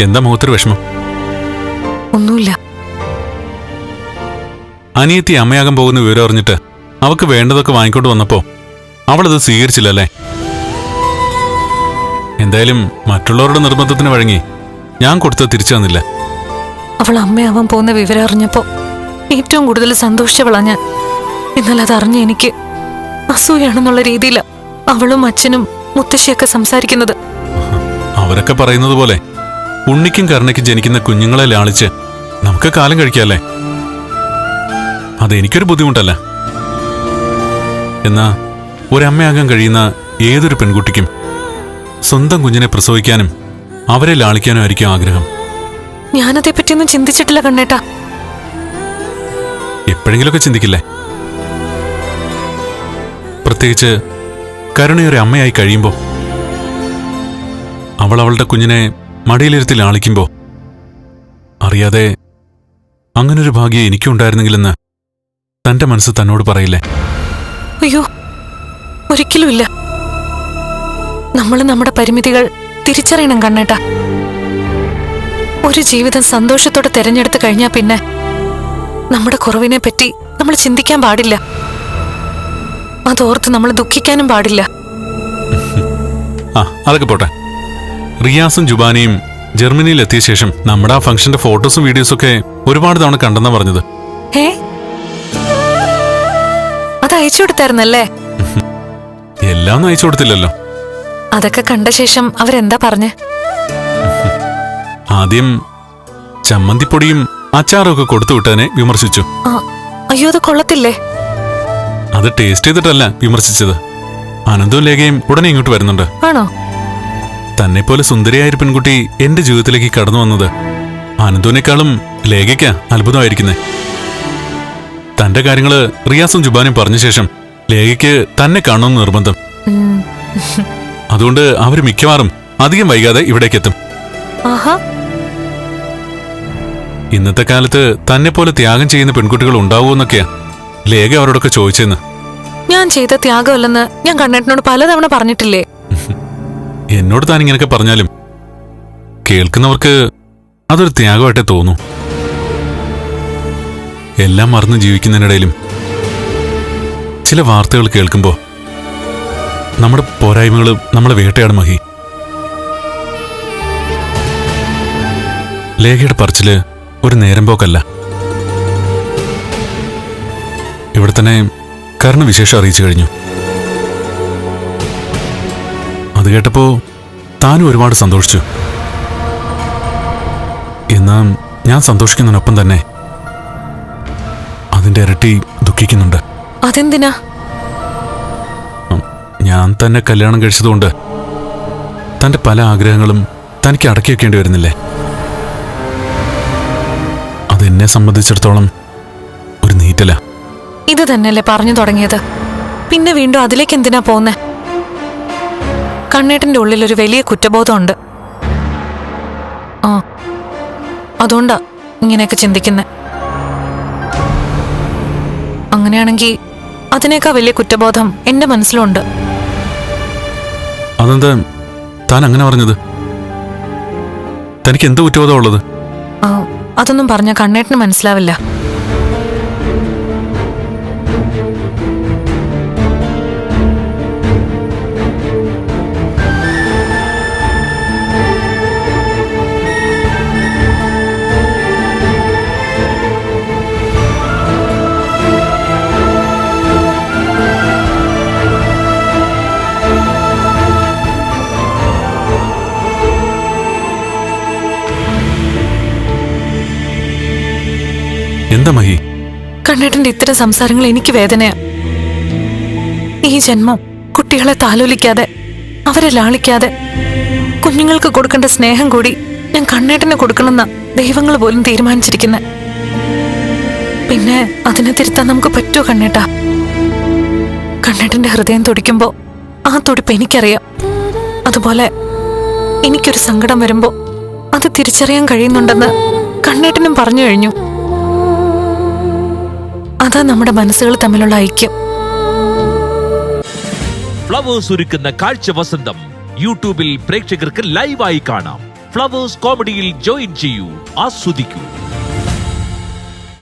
എന്താ മുഖത്തൊരു വിഷമം? ഒന്നുമില്ല. അനിയത്തി അമ്മയാകാൻ പോകുന്ന വിവരം അറിഞ്ഞിട്ട് അവക്ക് വേണ്ടതൊക്കെ വാങ്ങിക്കൊണ്ട് വന്നപ്പോ അവളത് സ്വീകരിച്ചില്ലല്ലേ? എന്തായാലും മറ്റുള്ളവരുടെ നിർബന്ധത്തിന് വഴങ്ങി ഞാൻ കൊടുത്തത് തിരിച്ചു തന്നില്ല. അവൾ അമ്മയാവാൻ പോകുന്ന വിവരം അറിഞ്ഞപ്പോ ഏറ്റവും കൂടുതൽ സന്തോഷിച്ചവളാ ഞാൻ. എന്നാൽ അതറിഞ്ഞ എനിക്ക് അസൂയാണെന്നുള്ള രീതിയില അവളും അച്ഛനും മുത്തശ്ശിയൊക്കെ സംസാരിക്കുന്നത്. അവരൊക്കെ പറയുന്നത് പോലെ ഉണ്ണിക്കും കരുണയ്ക്കും ജനിക്കുന്ന കുഞ്ഞുങ്ങളെ ലാളിച്ച് നമുക്ക് കാലം കഴിക്കാല്ലേ? അതെനിക്കൊരു ബുദ്ധിമുട്ടല്ല. എന്നാ ഒരമ്മയാകാൻ കഴിയുന്ന ഏതൊരു പെൺകുട്ടിക്കും സ്വന്തം കുഞ്ഞിനെ പ്രസവിക്കാനും അവരെ ലാളിക്കാനും ആയിരിക്കും ആഗ്രഹം. ഞാനതേ പറ്റിയൊന്നും ചിന്തിച്ചിട്ടില്ല കണ്ണേട്ടാ. എപ്പോഴെങ്കിലുമൊക്കെ ചിന്തിക്കില്ലേ? പ്രത്യേകിച്ച് കരുണയൊരു അമ്മയായി കഴിയുമ്പോ, അവൾ അവളുടെ കുഞ്ഞിനെ മടിയിലിരുത്തി ലാളിക്കുമ്പോ, അറിയാതെ അങ്ങനൊരു ഭാഗ്യം എനിക്കുണ്ടായിരുന്നെങ്കിലെന്ന് തന്റെ മനസ്സ് തന്നോട് പറയില്ലേ? അയ്യോ, ഒരിക്കലുമില്ല. നമ്മൾ നമ്മുടെ പരിമിതികൾ തിരിച്ചറിയണം കണ്ണേട്ടാ. ഒരു ജീവിതം സന്തോഷത്തോടെ തെരഞ്ഞെടുത്ത് കഴിഞ്ഞാൽ പിന്നെ നമ്മുടെ കുറവിനെ പറ്റി നമ്മൾ ചിന്തിക്കാൻ പാടില്ല. അതോർത്ത് നമ്മൾ ദുഃഖിക്കാനും പാടില്ല. അതൊക്കെ പോട്ടെ. റിയാസും ജുബാനയും ജർമ്മനിയിൽ എത്തിയ ശേഷം നമ്മുടെ ആ ഫംഗ്ഷന്റെ ഫോട്ടോസും വീഡിയോസും ഒക്കെ ഒരുപാട് തവണ കണ്ടെന്നാ പറഞ്ഞത്. അത് അയച്ചു കൊടുത്തായിരുന്നല്ലേ? എല്ലാം ഒന്നും അയച്ചു കൊടുത്തില്ലല്ലോ. അതൊക്കെ കണ്ട ശേഷം അവരെന്താ പറഞ്ഞേ? ആദ്യം ചമ്മന്തിപ്പൊടിയും അച്ചാറും ഒക്കെ കൊടുത്തു വിട്ടതിനെ വിമർശിച്ചു. അയ്യോ, അത് കൊള്ളത്തില്ലേ? അത് ടേസ്റ്റ് ചെയ്തിട്ടല്ല വിമർശിച്ചത്. അനന്തവും ലേഖയും ഉടനെ ഇങ്ങോട്ട് വരുന്നുണ്ട്. ആണോ? തന്നെ പോലെ സുന്ദരിയായ പെൺകുട്ടി എന്റെ ജീവിതത്തിലേക്ക് കടന്നു വന്നത് അനന്തവിനേക്കാളും ലേഖയ്ക്ക അത്ഭുതമായിരിക്കുന്നേ. തന്റെ കാര്യങ്ങള് റിയാസും ജുബാനും പറഞ്ഞ ശേഷം ലേഖയ്ക്ക് തന്നെ കാണണമെന്ന് നിർബന്ധം. അതുകൊണ്ട് അവര് മിക്കവാറും അധികം വൈകാതെ ഇവിടേക്ക് എത്തും. ഇന്നത്തെ കാലത്ത് തന്നെ പോലെ ത്യാഗം ചെയ്യുന്ന പെൺകുട്ടികൾ ഉണ്ടാവുമെന്നൊക്കെയാ ലേഖ അവരോടൊക്കെ ചോദിച്ചെന്ന്. ഞാൻ ചെയ്ത ത്യാഗമല്ലെന്ന് ഞാൻ കണ്ണേട്ടനോട് പലതവണ പറഞ്ഞിട്ടില്ലേ? എന്നോട് താൻ ഇങ്ങനെയൊക്കെ പറഞ്ഞാലും കേൾക്കുന്നവർക്ക് അതൊരു ത്യാഗമായിട്ടേ തോന്നൂ. എല്ലാം മറന്ന് ജീവിക്കുന്നതിനിടയിലും ചില വാർത്തകൾ കേൾക്കുമ്പോൾ നമ്മുടെ പോരായ്മകൾ നമ്മളെ വേട്ടയാടും. മഹി, ലേഖയുടെ പറച്ചില് ഒരു നേരം പോക്കല്ല. ഇവിടെ തന്നെ കരുണ വിശേഷം അറിയിച്ചു കഴിഞ്ഞു. അത് കേട്ടപ്പോ താനും ഒരുപാട് സന്തോഷിച്ചു. എന്നാ ഞാൻ സന്തോഷിക്കുന്നതിനൊപ്പം തന്നെ അതിന്റെ ഇരട്ടി ദുഃഖിക്കുന്നുണ്ട്. അതെന്തിനാ? ഞാൻ തന്നെ കല്യാണം കഴിച്ചതുകൊണ്ട് തന്റെ പല ആഗ്രഹങ്ങളും തനിക്ക് അടക്കി വെക്കേണ്ടി വരുന്നില്ലേ? അതെന്നെ സംബന്ധിച്ചിടത്തോളം ഒരു നീറ്റല. ഇത് തന്നെയല്ലേ പറഞ്ഞു തുടങ്ങിയത്? പിന്നെ വീണ്ടും അതിലേക്ക് എന്തിനാ പോന്നെ? കണ്ണേട്ടന്റെ ഉള്ളിൽ ഒരു വലിയ കുറ്റബോധമുണ്ട്. അതുകൊണ്ടാ ഇങ്ങനെയൊക്കെ ചിന്തിക്കുന്നെ. അങ്ങനെയാണെങ്കിൽ അതിനേക്കാൾ വലിയ കുറ്റബോധം എന്റെ മനസ്സിലുണ്ട്. അതെന്താ താൻ അങ്ങനെ പറഞ്ഞത്? തനിക്ക് എന്ത് കുറ്റബോധം ഉള്ളത്? അതൊന്നും പറഞ്ഞ കണ്ണേട്ടന് മനസ്സിലാവില്ല. എന്താ മഹി? കണ്ണേട്ടന്റെ ഇത്തരം സംസാരങ്ങൾ എനിക്ക് വേദനയാ. ഈ ജന്മം കുട്ടികളെ താലോലിക്കാതെ അവരെ ലാളിക്കാതെ കുഞ്ഞുങ്ങൾക്ക് കൊടുക്കേണ്ട സ്നേഹം കൂടി ഞാൻ കണ്ണേട്ടന് കൊടുക്കണമെന്ന ദൈവങ്ങൾ പോലും തീരുമാനിച്ചിരിക്കുന്നെ. പിന്നെ അതിനെ തിരുത്താൻ നമുക്ക് പറ്റുമോ കണ്ണേട്ടാ? കണ്ണേട്ടന്റെ ഹൃദയം തുടിക്കുമ്പോ ആ തുടിപ്പ് എനിക്കറിയാം. അതുപോലെ എനിക്കൊരു സങ്കടം വരുമ്പോ അത് തിരിച്ചറിയാൻ കഴിയുന്നുണ്ടെന്ന് കണ്ണേട്ടനും പറഞ്ഞു കഴിഞ്ഞു. അതാ നമ്മുടെ മനസ്സുകൾ തമ്മിലുള്ള ഐക്യം. ഫ്ലവേഴ്സ് ഒരുക്കുന്ന കാഴ്ച വസന്തം യൂട്യൂബിൽ പ്രേക്ഷകർക്ക് ലൈവായി കാണാം. ഫ്ലവേഴ്സ് കോമഡിയിൽ ജോയിൻ ചെയ്യൂ, ആസ്വദിക്കൂ.